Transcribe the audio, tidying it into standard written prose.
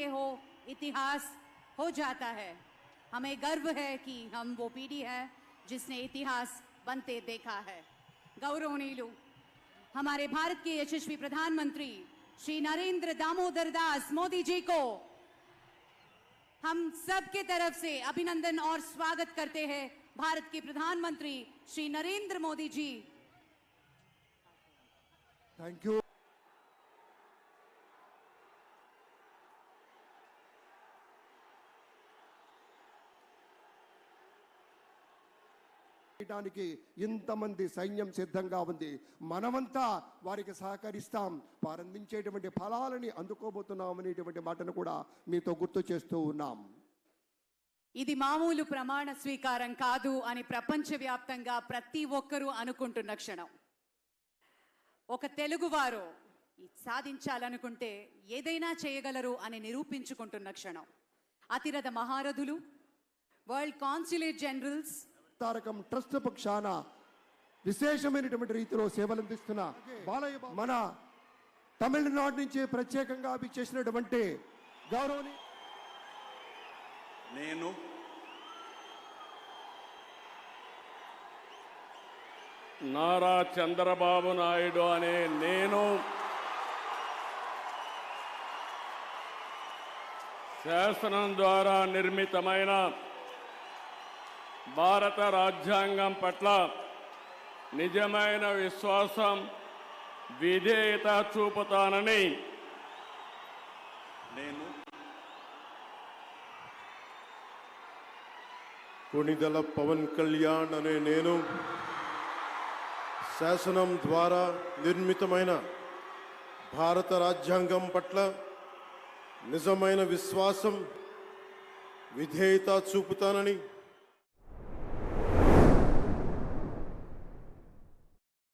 हो इतिहास हो जाता है। हमें गर्व है कि हम वो पीढ़ी है जिसने इतिहास बनते देखा है। गौरवनीलु हमारे भारत के यशस्वी प्रधानमंत्री श्री नरेंद्र दामोदर दास मोदी जी को हम सब के तरफ से अभिनंदन और स्वागत करते हैं। भारत के प्रधानमंत्री श्री नरेंद्र मोदी जी। Thank you. ఇంతమంది సైన్యం సిద్ధంగా ఉంది. మనమంతా వారికి సహకరిస్తాం, వారందించేటువంటి ఫలాలని అందుకోబోతున్నామనేటువంటి మాటను కూడా మీతో గుర్తు చేస్తూ ఉన్నాం. ఇది మామూలు ప్రమాణ స్వీకారం కాదు అని ప్రపంచవ్యాప్తంగా ప్రతి ఒక్కరూ అనుకుంటున్న క్షణం. ఒక తెలుగువారు సాధించాలనుకుంటే ఏదైనా చేయగలరు అని నిరూపించుకుంటున్న క్షణం. అతిరథ మహారథులు, world consulate generals, Tarakam trust పక్షాన విశేషమైనటువంటి రీతిలో సేవలందిస్తున్న మన తమిళనాడు నుంచి ప్రత్యేకంగా విచ్చేసినటువంటి గౌరవని నేను నారా చంద్రబాబు నాయుడు అనే నేను శాసనం ద్వారా నిర్మితమైన భారత రాజ్యాంగం పట్ల నిజమైన విశ్వాసం, విధేయత చూపుతానని నేను కొణిదెల పవన్ కళ్యాణ్ అనే నేను శాసనం ద్వారా నిర్మితమైన భారత రాజ్యాంగం పట్ల నిజమైన విశ్వాసం, విధేయత చూపుతానని